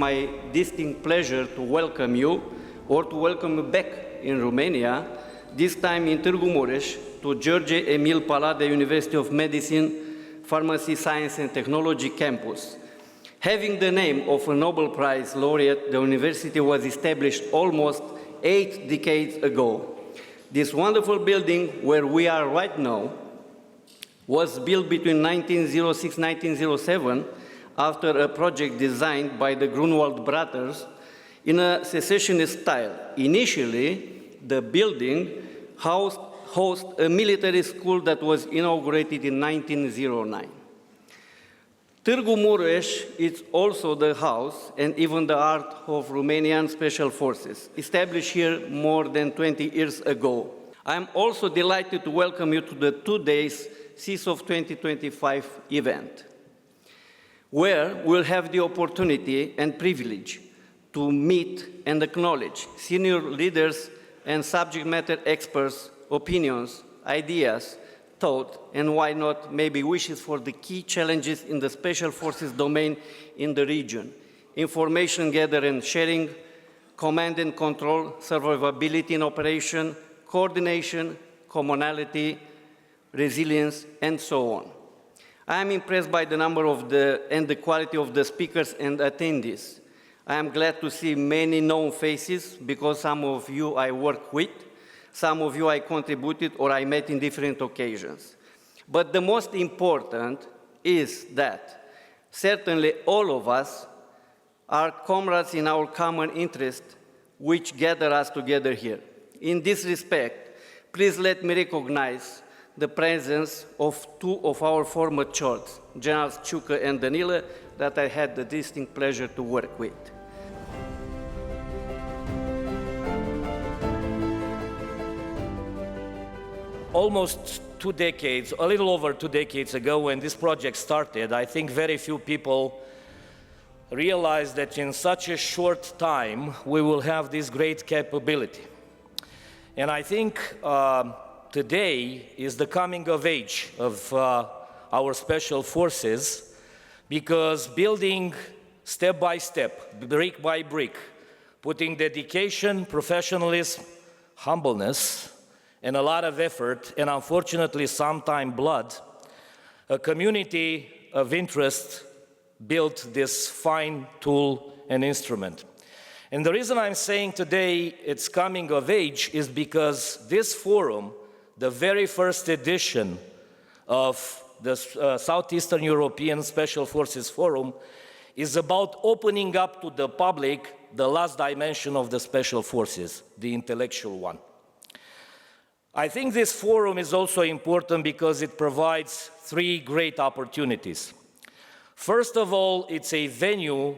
my distinct pleasure to welcome you, or to welcome you back in Romania, this time in Târgu Mureș, to George Emil Palade University of Medicine, Pharmacy, Science and Technology campus. Having the name of a Nobel Prize laureate, the university was established almost 8 decades ago. This wonderful building where we are right now was built between 1906 and 1907 after a project designed by the Grunwald brothers in a secessionist style. Initially, the building housed a military school that was inaugurated in 1909. Târgu Mureș is also the house and even the heart of Romanian Special Forces, established here more than 20 years ago. I am also delighted to welcome you to the 2 days SEESOF 2025 event, where we'll have the opportunity and privilege to meet and acknowledge senior leaders and subject matter experts' opinions, ideas, thought, and why not, maybe wishes for the key challenges in the Special Forces domain in the region: information gathering and sharing, command and control, survivability in operation, coordination, commonality, resilience, and so on. I am impressed by the number and the quality of the speakers and attendees. I am glad to see many known faces because some of you I work with, some of you I contributed or I met in different occasions. But the most important is that certainly all of us are comrades in our common interest, which gather us together here. In this respect, please let me recognize the presence of 2 of our former chords, Generals Ciucă and Danilă, that I had the distinct pleasure to work with. Almost 2 decades, a little over 2 decades ago when this project started, I think very few people realized that in such a short time we will have this great capability. And I think today is the coming of age of our special forces, because building step by step, brick by brick, putting dedication, professionalism, humbleness, and a lot of effort, and unfortunately sometimes blood, a community of interest built this fine tool and instrument. And the reason I'm saying today it's coming of age is because this forum, the very first edition of the Southeastern European Special Forces Forum, is about opening up to the public the last dimension of the Special Forces, the intellectual one. I think this forum is also important because it provides 3 great opportunities. First of all, it's a venue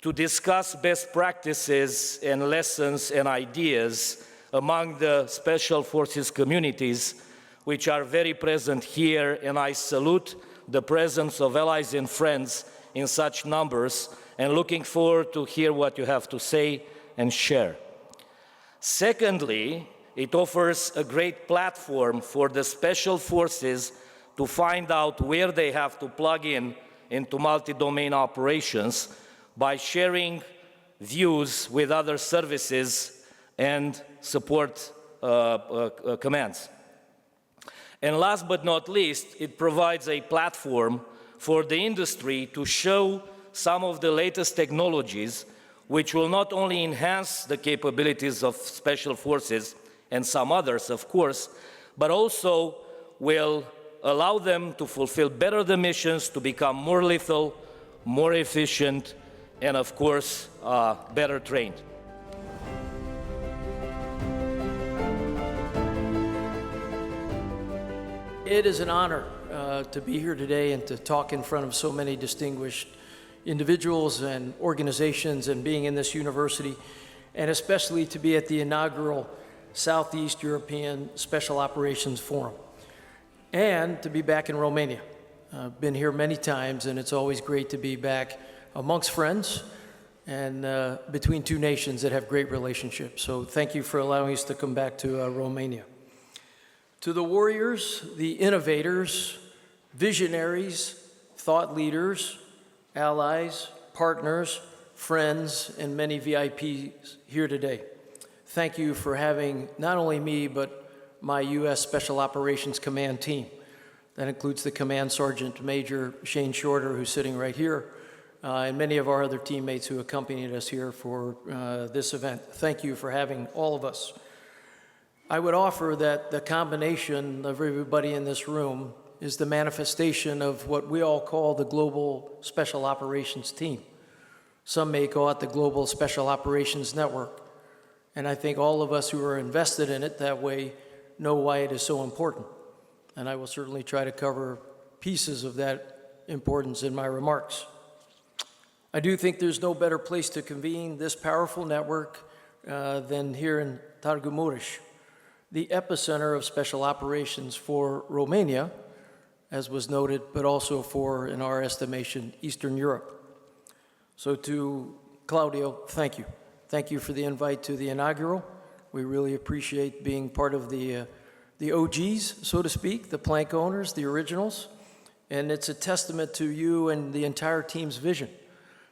to discuss best practices and lessons and ideas among the Special Forces communities, which are very present here, and I salute the presence of allies and friends in such numbers, and looking forward to hear what you have to say and share. Secondly, it offers a great platform for the Special Forces to find out where they have to plug in into multi-domain operations by sharing views with other services and support commands. And last but not least, it provides a platform for the industry to show some of the latest technologies which will not only enhance the capabilities of Special Forces and some others, of course, but also will allow them to fulfill better the missions, to become more lethal, more efficient, and of course, better trained. It is an honor to be here today and to talk in front of so many distinguished individuals and organizations, and being in this university, and especially to be at the inaugural Southeast European Special Operations Forum, and to be back in Romania. I've been here many times, and it's always great to be back amongst friends and between 2 nations that have great relationships. So thank you for allowing us to come back to Romania. To the warriors, the innovators, visionaries, thought leaders, allies, partners, friends, and many VIPs here today. Thank you for having not only me, but my U.S. Special Operations Command team. That includes the Command Sergeant Major Shane Shorter, who's sitting right here, and many of our other teammates who accompanied us here for this event. Thank you for having all of us. I would offer that the combination of everybody in this room is the manifestation of what we all call the Global Special Operations Team. Some may call it the Global Special Operations Network. And I think all of us who are invested in it that way know why it is so important. And I will certainly try to cover pieces of that importance in my remarks. I do think there's no better place to convene this powerful network than here in Târgu Mureș, the epicenter of special operations for Romania, as was noted, but also for, in our estimation, Eastern Europe. So to Claudio, thank you. Thank you for the invite to the inaugural. We really appreciate being part of the OGs, so to speak, the plank owners, the originals. And it's a testament to you and the entire team's vision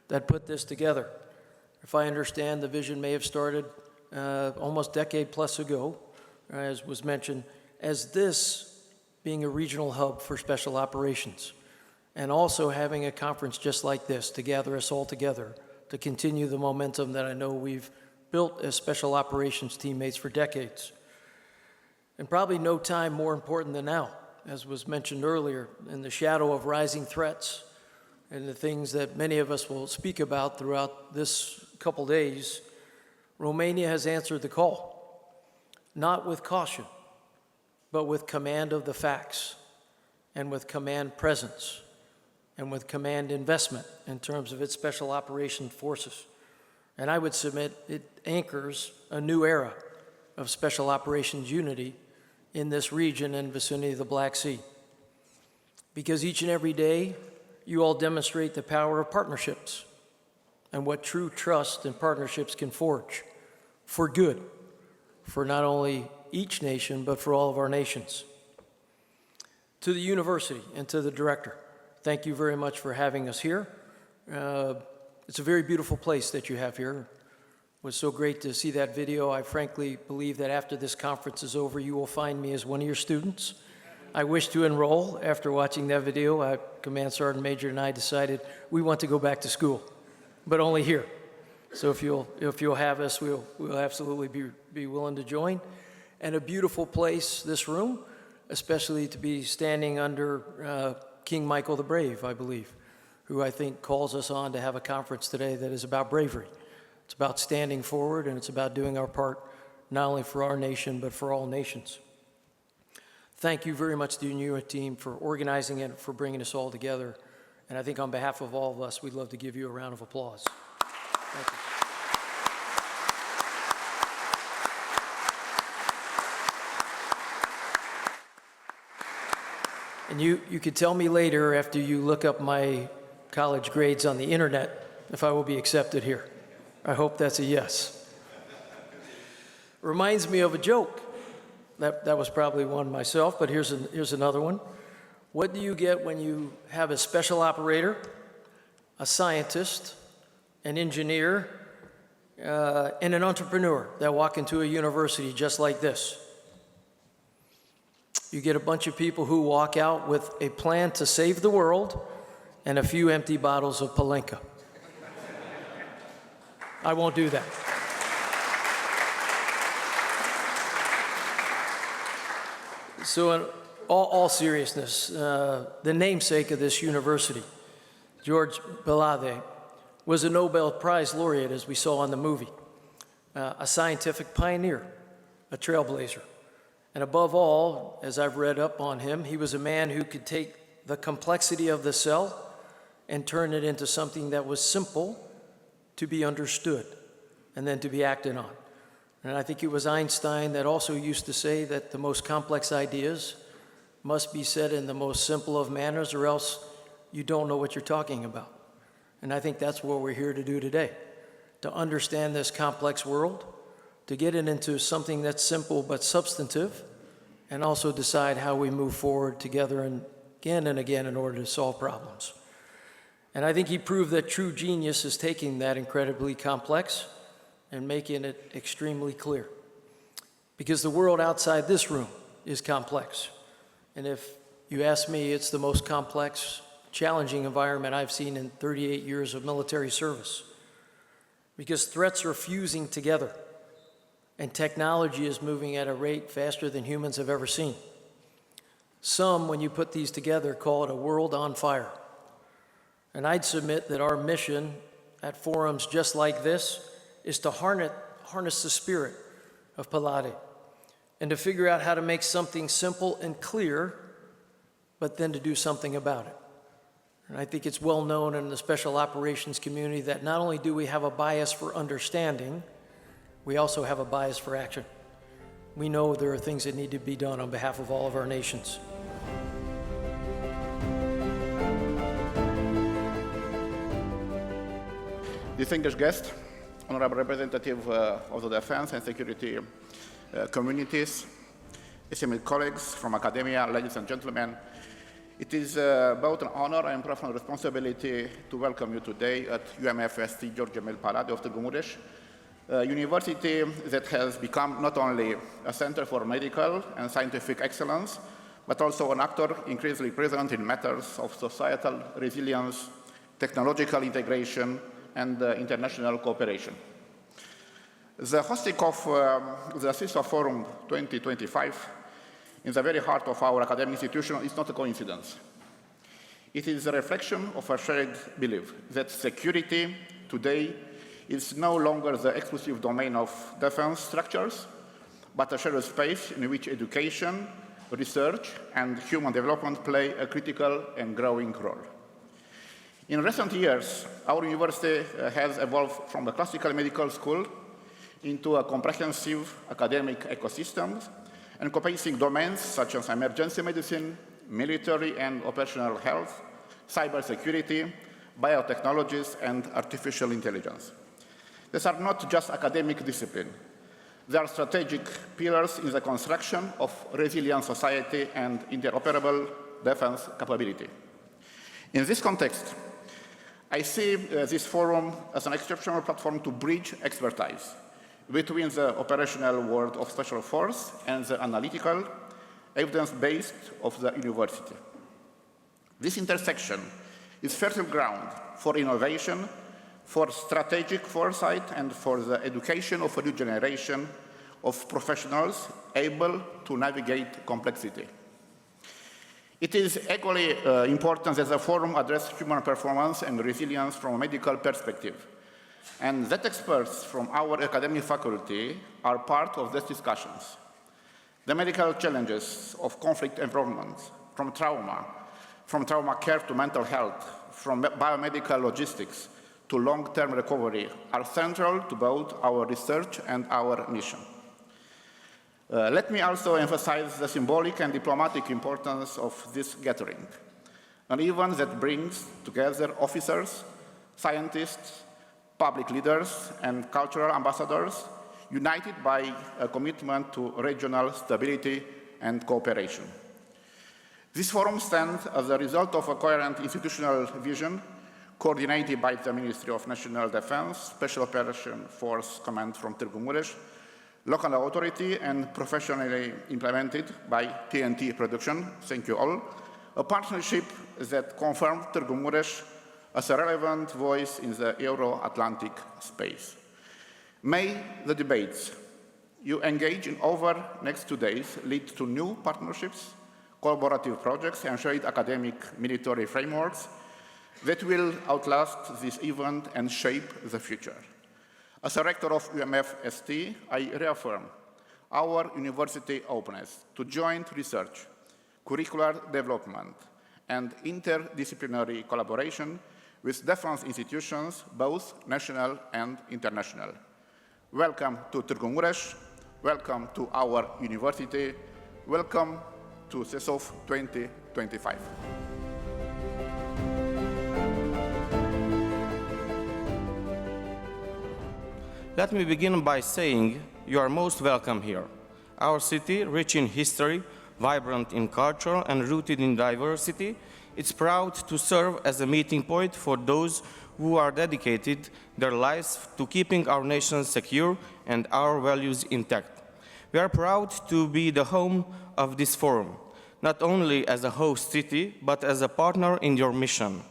that put this together. If I understand, the vision may have started almost a decade plus ago, as was mentioned, as this being a regional hub for special operations, and also having a conference just like this to gather us all together to continue the momentum that I know we've built as special operations teammates for decades. And probably no time more important than now, as was mentioned earlier, in the shadow of rising threats and the things that many of us will speak about throughout this couple days. Romania has answered the call, not with caution, but with command of the facts and with command presence and with command investment in terms of its special operations forces. And I would submit it anchors a new era of special operations unity in this region and vicinity of the Black Sea. Because each and every day, you all demonstrate the power of partnerships and what true trust and partnerships can forge for good, for not only each nation, but for all of our nations. To the university and to the director, thank you very much for having us here. It's a very beautiful place that you have here. It was so great to see that video. I frankly believe that after this conference is over, you will find me as one of your students. I wish to enroll after watching that video. Command Sergeant Major and I decided we want to go back to school, but only here. So if you'll have us, we'll absolutely be willing to join. And a beautiful place, this room, especially to be standing under King Michael the Brave, I believe, who I think calls us on to have a conference today that is about bravery. It's about standing forward, and it's about doing our part, not only for our nation, but for all nations. Thank you very much to you and your team for organizing it, for bringing us all together. And I think on behalf of all of us, we'd love to give you a round of applause. Thank you. And you could tell me later, after you look up my college grades on the internet, if I will be accepted here. I hope that's a yes. Reminds me of a joke. That was probably one myself, but here's another one. What do you get when you have a special operator, a scientist, an engineer, and an entrepreneur that walk into a university just like this? You get a bunch of people who walk out with a plan to save the world and a few empty bottles of Palenka. I won't do that. So in all seriousness, the namesake of this university, George Palade, was a Nobel Prize laureate, as we saw in the movie, a scientific pioneer, a trailblazer. And above all, as I've read up on him, he was a man who could take the complexity of the cell and turn it into something that was simple to be understood and then to be acted on. And I think it was Einstein that also used to say that the most complex ideas must be said in the most simple of manners, or else you don't know what you're talking about. And I think that's what we're here to do today, to understand this complex world, to get it into something that's simple but substantive, and also decide how we move forward together and again in order to solve problems. And I think he proved that true genius is taking that incredibly complex and making it extremely clear. Because the world outside this room is complex. And if you ask me, it's the most complex, challenging environment I've seen in 38 years of military service. Because threats are fusing together, and technology is moving at a rate faster than humans have ever seen. Some, when you put these together, call it a world on fire. And I'd submit that our mission at forums just like this is to harness the spirit of Palade and to figure out how to make something simple and clear, but then to do something about it. And I think it's well known in the special operations community that not only do we have a bias for understanding, we also have a bias for action. We know there are things that need to be done on behalf of all of our nations. Distinguished guest, honorable representative of the defense and security communities, esteemed colleagues from academia, ladies and gentlemen, it is both an honor and profound responsibility to welcome you today at UMFST George Emil Palade of Târgu Mureș, a university that has become not only a center for medical and scientific excellence, but also an actor increasingly present in matters of societal resilience, technological integration, and international cooperation. The hosting of the SEESOF Forum 2025 in the very heart of our academic institution is not a coincidence. It is a reflection of a shared belief that security today is no longer the exclusive domain of defense structures, but a shared space in which education, research, and human development play a critical and growing role. In recent years, our university has evolved from a classical medical school into a comprehensive academic ecosystem encompassing domains such as emergency medicine, military and operational health, cybersecurity, biotechnologies, and artificial intelligence. These are not just academic disciplines. They are strategic pillars in the construction of resilient society and interoperable defense capability. In this context, I see this forum as an exceptional platform to bridge expertise between the operational world of special force and the analytical, evidence-based of the university. This intersection is fertile ground for innovation, for strategic foresight, and for the education of a new generation of professionals able to navigate complexity. It is equally important that the forum address human performance and resilience from a medical perspective, and that experts from our academic faculty are part of these discussions. The medical challenges of conflict environments, from trauma care to mental health, from biomedical logistics to long-term recovery, are central to both our research and our mission. Let me also emphasize the symbolic and diplomatic importance of this gathering, an event that brings together officers, scientists, public leaders, and cultural ambassadors, united by a commitment to regional stability and cooperation. This forum stands as a result of a coherent institutional vision coordinated by the Ministry of National Defense, Special Operation Force Command from Târgu Mureș, local authority, and professionally implemented by TNT Productions, thank you all, a partnership that confirmed Târgu Mureș as a relevant voice in the Euro-Atlantic space. May the debates you engage in over the next 2 days lead to new partnerships, collaborative projects, and shared academic military frameworks that will outlast this event and shape the future. As a rector of UMFST, I reaffirm our university openness to joint research, curricular development, and interdisciplinary collaboration with defense institutions, both national and international. Welcome to Târgu Mureș, welcome to our university, welcome to SEESOF 2025. Let me begin by saying you are most welcome here. Our city, rich in history, vibrant in culture, and rooted in diversity, It's proud to serve as a meeting point for those who are dedicated their lives to keeping our nation secure and our values intact. We are proud to be the home of this forum, not only as a host city, but as a partner in your mission.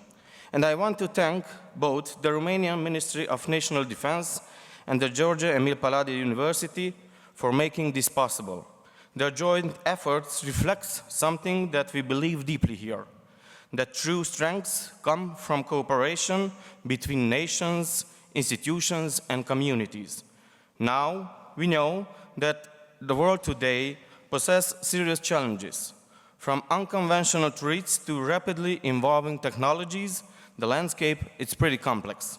And I want to thank both the Romanian Ministry of National Defense and the George Emil Palade University for making this possible. Their joint efforts reflect something that we believe deeply here, that true strengths come from cooperation between nations, institutions, and communities. Now, we know that the world today possesses serious challenges. From unconventional threats to rapidly evolving technologies, the landscape is pretty complex.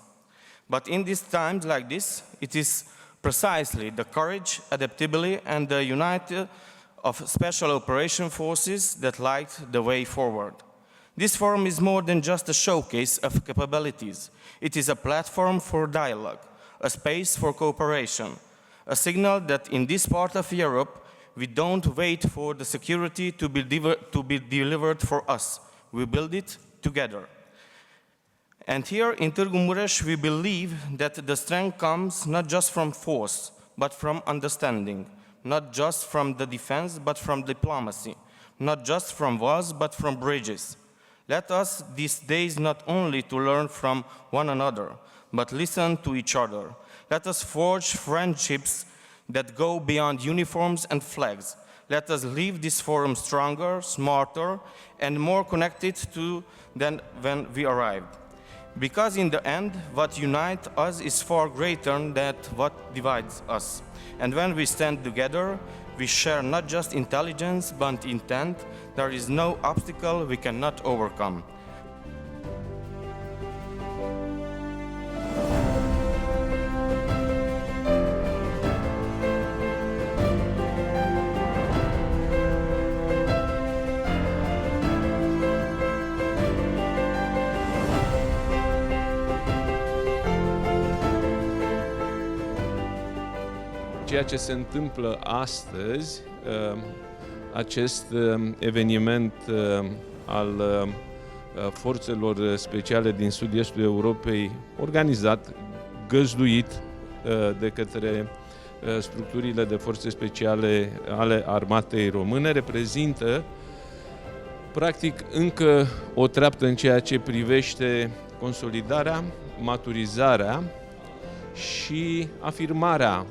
But in these times like this, it is precisely the courage, adaptability, and the unity of special operation forces that light the way forward. This forum is more than just a showcase of capabilities. It is a platform for dialogue, a space for cooperation, a signal that in this part of Europe, we don't wait for the security to be delivered for us. We build it together. And here in Târgu Mureș, we believe that the strength comes not just from force, but from understanding, not just from the defense, but from diplomacy, not just from walls, but from bridges. Let us these days not only to learn from one another, but listen to each other. Let us forge friendships that go beyond uniforms and flags. Let us leave this forum stronger, smarter, and more connected than when we arrived. Because in the end, what unites us is far greater than what divides us. And when we stand together, we share not just intelligence, but intent. There is no obstacle we cannot overcome. Ceea ce se întâmplă astăzi, acest eveniment al forțelor speciale din sud-estul Europei, organizat, găzduit de către structurile de forțe speciale ale armatei române, reprezintă practic încă o treaptă în ceea ce privește consolidarea, maturizarea și afirmarea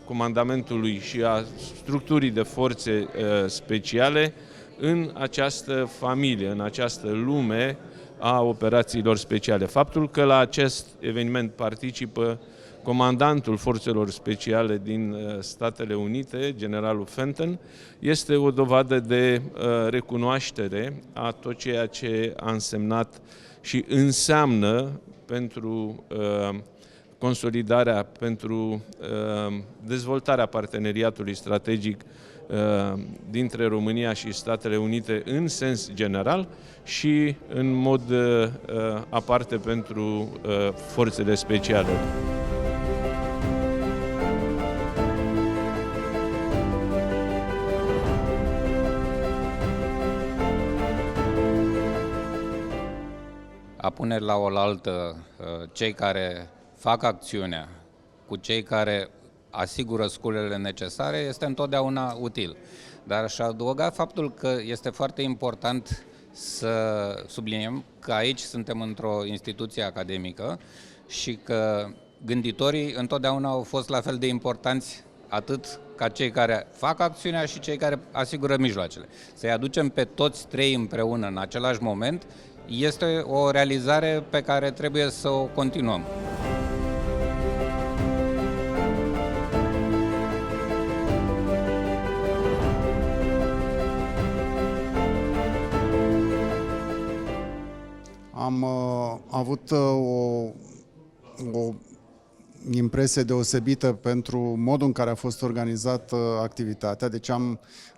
comandamentului și a structurii de forțe speciale în această familie, în această lume a operațiilor speciale. Faptul că la acest eveniment participă comandantul forțelor speciale din Statele Unite, generalul Fenton, este o dovadă de recunoaștere a tot ceea ce a însemnat și înseamnă pentru consolidarea, pentru dezvoltarea parteneriatului strategic dintre România și Statele Unite în sens general și în mod aparte pentru forțele speciale. A pune la oaltă cei care fac acțiunea cu cei care asigură sculele necesare este întotdeauna util. Dar aș adăuga faptul că este foarte important să subliniem că aici suntem într-o instituție academică și că gânditorii întotdeauna au fost la fel de importanți atât ca cei care fac acțiunea și cei care asigură mijloacele. Să-i aducem pe toți trei împreună în același moment este o realizare pe care trebuie să o continuăm. Am avut o impresie deosebită pentru modul în care a fost organizată activitatea. Deci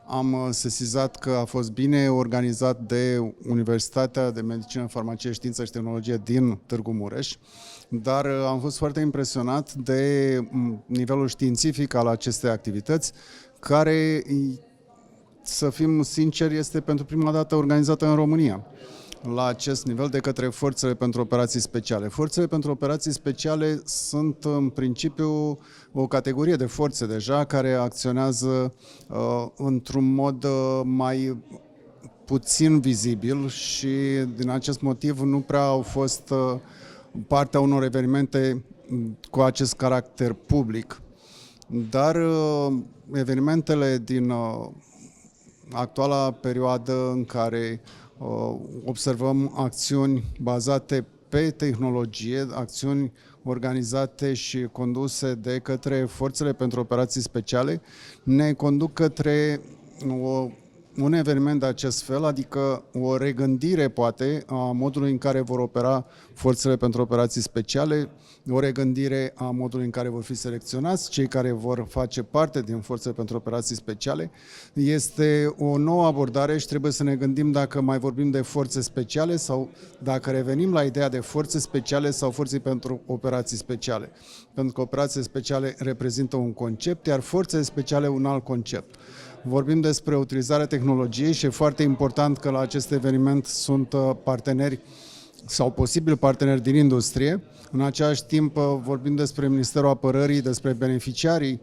am sesizat că a fost bine organizat de Universitatea de Medicină, Farmacie, Științe și Tehnologie din Târgu Mureș, dar am fost foarte impresionat de nivelul științific al acestei activități, care să fim sinceri, este pentru prima dată organizată în România la acest nivel de către Forțele pentru Operații Speciale. Forțele pentru Operații Speciale sunt în principiu o categorie de forțe deja care acționează într-un mod mai puțin vizibil și din acest motiv nu prea au fost partea unor evenimente cu acest caracter public. Dar evenimentele din actuala perioadă în care observăm acțiuni bazate pe tehnologie, acțiuni organizate și conduse de către Forțele pentru Operații Speciale, ne conduc către un eveniment de acest fel, adică o regândire, poate, a modului în care vor opera Forțele pentru Operații Speciale, o regândire a modului în care vor fi selecționați cei care vor face parte din Forțele pentru Operații Speciale. Este o nouă abordare și trebuie să ne gândim dacă mai vorbim de forțe speciale sau dacă revenim la ideea de forțe speciale sau forțe pentru operații speciale. Pentru că operațiile speciale reprezintă un concept, iar forțele speciale un alt concept. Vorbim despre utilizarea tehnologiei și e foarte important că la acest eveniment sunt parteneri sau posibili parteneri din industrie. În același timp vorbim despre Ministerul Apărării, despre beneficiarii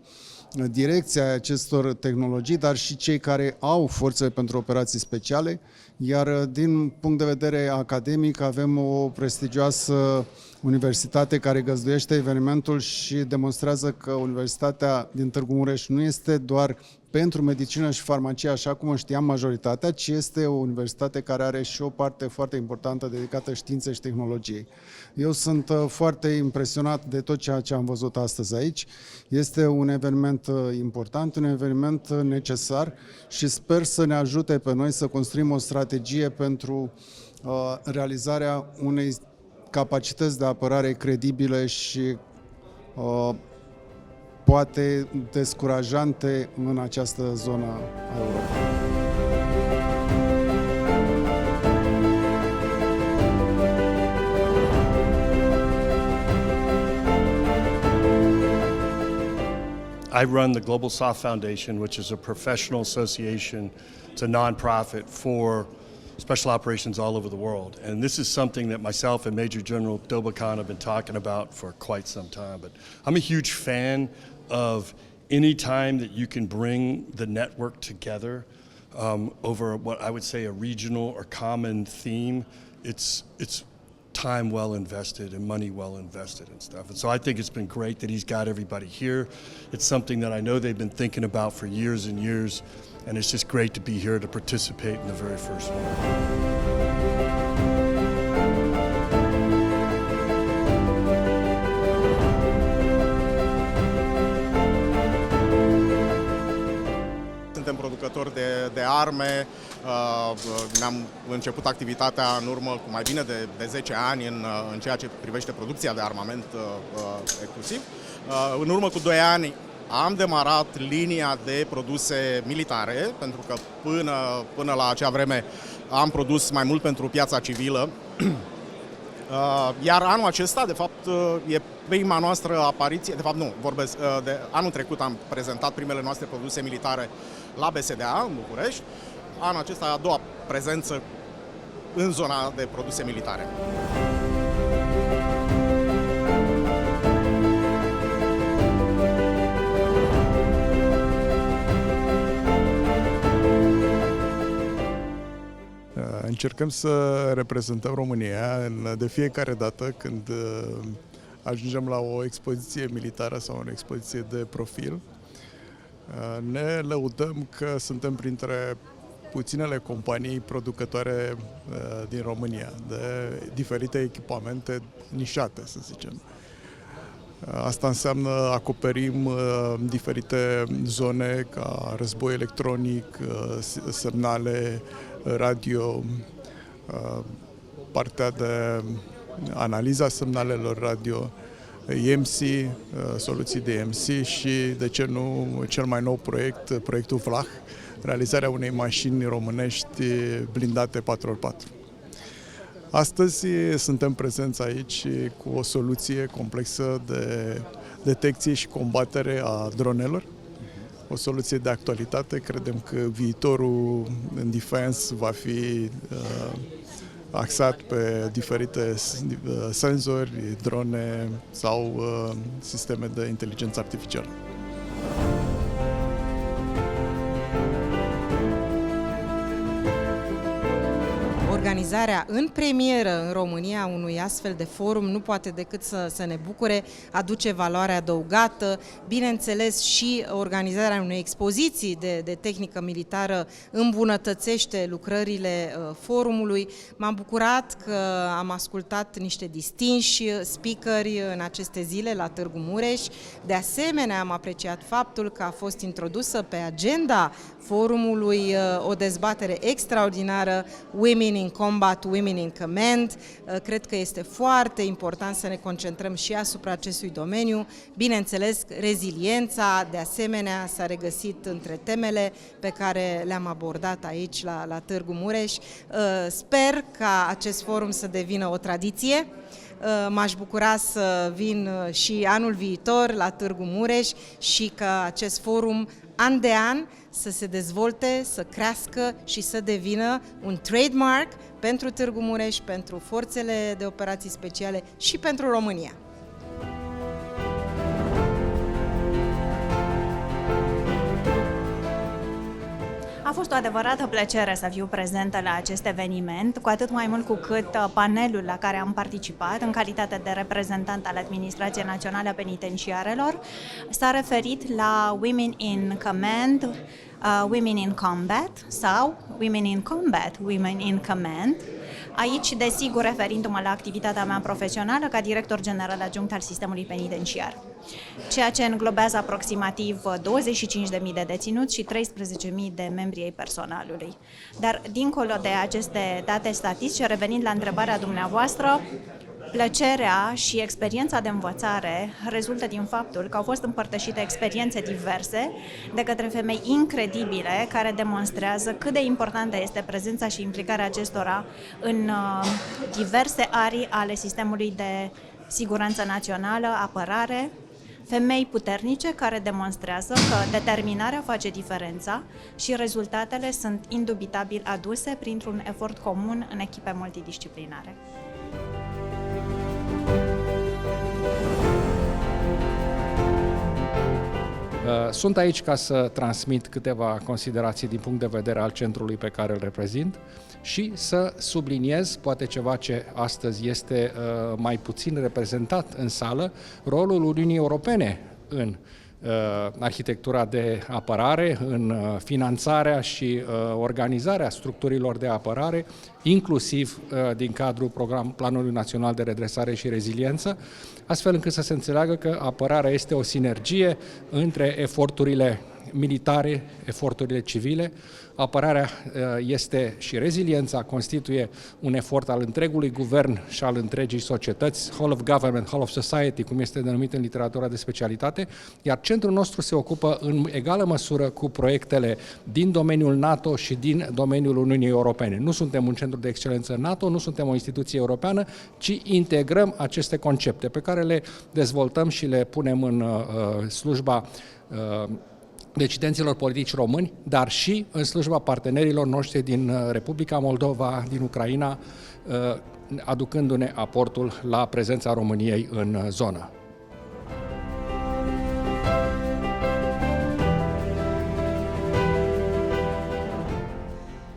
direcția acestor tehnologii, dar și cei care au forțele pentru operații speciale, iar din punct de vedere academic avem o prestigioasă universitate care găzduiește evenimentul și demonstrează că Universitatea din Târgu Mureș nu este doar pentru medicină și farmacie, așa cum o știam majoritatea, ci este o universitate care are și o parte foarte importantă dedicată științei și tehnologiei. Eu sunt foarte impresionat de tot ceea ce am văzut astăzi aici. Este un eveniment important, un eveniment necesar și sper să ne ajute pe noi să construim o strategie pentru realizarea unei capacități de apărare credibile și poate descurajante în această zonă a Europei. I run the Global SOF Foundation, which is a professional association. It's a nonprofit for special operations all over the world. And this is something that myself and Major General Dobakan have been talking about for quite some time. But I'm a huge fan of any time that you can bring the network together over what I would say a regional or common theme. It's time well invested and money well invested and stuff. And so I think it's been great that he's got everybody here. It's something that I know they've been thinking about for years and years, and it's just great to be here to participate in the very first one. Suntem producători de arme, ne-am început activitatea în urmă cu mai bine de 10 ani în ceea ce privește producția de armament exclusiv. În urmă cu 2 ani am demarat linia de produse militare, pentru că până la acea vreme am produs mai mult pentru piața civilă. Iar anul acesta, de fapt, e prima noastră apariție, de fapt nu, vorbesc, de anul trecut am prezentat primele noastre produse militare la BSDA, în București. Anul acesta e a doua prezență în zona de produse militare. Încercăm să reprezentăm România de fiecare dată când ajungem la o expoziție militară sau o expoziție de profil. Ne lăudăm că suntem printre puținele companii producătoare din România de diferite echipamente nișate, să zicem. Asta înseamnă acoperim diferite zone ca război electronic, semnale radio, partea de analiza semnalelor radio, EMC, soluții de EMC și, de ce nu, cel mai nou proiect, proiectul VLAH, realizarea unei mașini românești blindate 4x4. Astăzi suntem prezenți aici cu o soluție complexă de detecție și combatere a dronelor, o soluție de actualitate. Credem că viitorul în defense va fi axat pe diferite senzori, drone sau sisteme de inteligență artificială. Organizarea în premieră în România unui astfel de forum nu poate decât să ne bucure, aduce valoare adăugată, bineînțeles și organizarea unei expoziții de tehnică militară îmbunătățește lucrările forumului. M-am bucurat că am ascultat niște distinși speakeri în aceste zile la Târgu Mureș. De asemenea, am apreciat faptul că a fost introdusă pe agenda forumului o dezbatere extraordinară, Women in Combat, Women in Command. Cred că este foarte important să ne concentrăm și asupra acestui domeniu. Bineînțeles, reziliența, de asemenea, s-a regăsit între temele pe care le-am abordat aici la Târgu Mureș. Sper ca acest forum să devină o tradiție. M-aș bucura să vin și anul viitor la Târgu Mureș și ca acest forum an de an să se dezvolte, să crească și să devină un trademark pentru Târgu Mureș, pentru forțele de operații speciale și pentru România. A fost o adevărată plăcere să fiu prezentă la acest eveniment, cu atât mai mult cu cât panelul la care am participat, în calitate de reprezentant al Administrației Naționale a Penitenciarelor, s-a referit la Women in Command, Women in Combat sau Women in Combat, Women in Command. Aici, desigur, referindu-mă la activitatea mea profesională ca director general adjunct al sistemului penitenciar, ceea ce înglobează aproximativ 25.000 de deținuți și 13.000 de membri ai personalului. Dar, dincolo de aceste date statistice, revenind la întrebarea dumneavoastră, plăcerea și experiența de învățare rezultă din faptul că au fost împărtășite experiențe diverse de către femei incredibile care demonstrează cât de importantă este prezența și implicarea acestora în diverse arii ale sistemului de siguranță națională, apărare, femei puternice care demonstrează că determinarea face diferența și rezultatele sunt indubitabil aduse printr-un efort comun în echipe multidisciplinare. Sunt aici ca să transmit câteva considerații din punct de vedere al centrului pe care îl reprezint și să subliniez, poate ceva ce astăzi este mai puțin reprezentat în sală, rolul Uniunii Europene în arhitectura de apărare, în finanțarea și organizarea structurilor de apărare, inclusiv din cadrul Planului Național de Redresare și Reziliență, astfel încât să se înțeleagă că apărarea este o sinergie între eforturile militare, eforturile civile. Apărarea este și reziliența constituie un efort al întregului guvern și al întregii societăți, whole of government, whole of society, cum este denumit în literatura de specialitate, iar centrul nostru se ocupă în egală măsură cu proiectele din domeniul NATO și din domeniul Uniunii Europene. Nu suntem un centru de excelență NATO, nu suntem o instituție europeană, ci integrăm aceste concepte pe care le dezvoltăm și le punem în slujba decidenților politici români, dar și în slujba partenerilor noștri din Republica Moldova, din Ucraina, aducându-ne aportul la prezența României în zonă.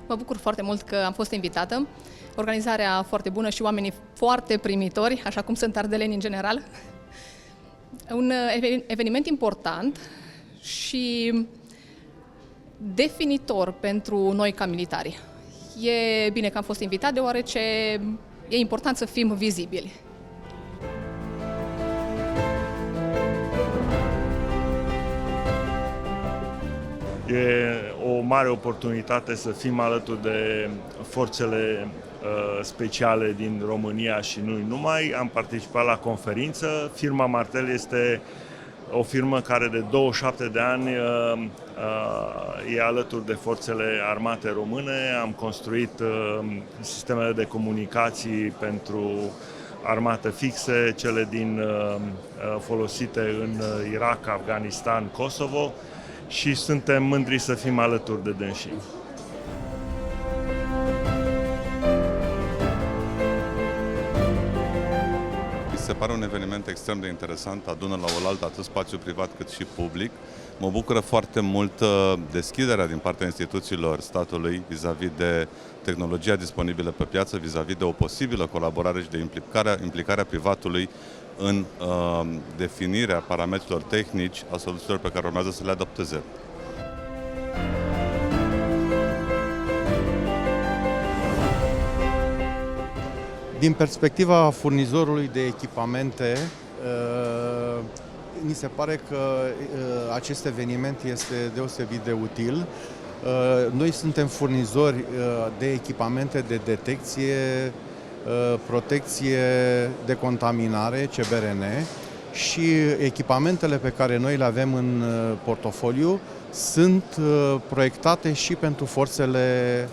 Mă bucur foarte mult că am fost invitată. Organizarea foarte bună și oamenii foarte primitori, așa cum sunt ardeleni în general. Un eveniment important și definitor pentru noi ca militari. E bine că am fost invitat, deoarece e important să fim vizibili. E o mare oportunitate să fim alături de forțele speciale din România și nu numai. Am participat la conferință. Firma Martel este o firmă care de 27 de ani e alături de forțele armate române. Am construit sistemele de comunicații pentru armată fixe, cele folosite în Irak, Afganistan, Kosovo. și suntem mândri să fim alături de dânsii. Se pare un eveniment extrem de interesant, adună la oaltă atât spațiu privat cât și public. Mă bucură foarte mult deschiderea din partea instituțiilor statului vis-a-vis de tehnologia disponibilă pe piață, vis-a-vis de o posibilă colaborare și de implicarea privatului în definirea parametrilor tehnici a soluțiilor pe care urmează să le adopteze. Din perspectiva furnizorului de echipamente, mi se pare că acest eveniment este deosebit de util. Noi suntem furnizori de echipamente de detecție, protecție de contaminare, CBRN, și echipamentele pe care noi le avem în portofoliu sunt proiectate și pentru forțele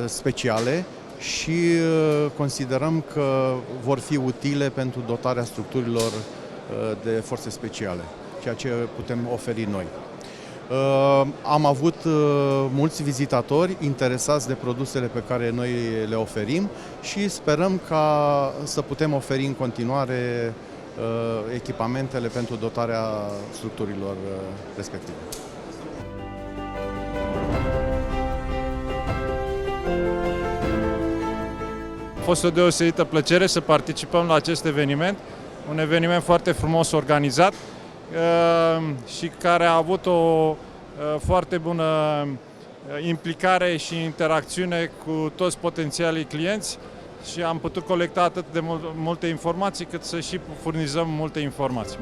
speciale și considerăm că vor fi utile pentru dotarea structurilor de forțe speciale, ceea ce putem oferi noi. Am avut mulți vizitatori interesați de produsele pe care noi le oferim și sperăm ca să putem oferi în continuare echipamentele pentru dotarea structurilor respective. A fost o deosebită plăcere să participăm la acest eveniment, un eveniment foarte frumos organizat și care a avut o foarte bună implicare și interacțiune cu toți potențialii clienți și am putut colecta atât de multe informații cât să și furnizăm multe informații.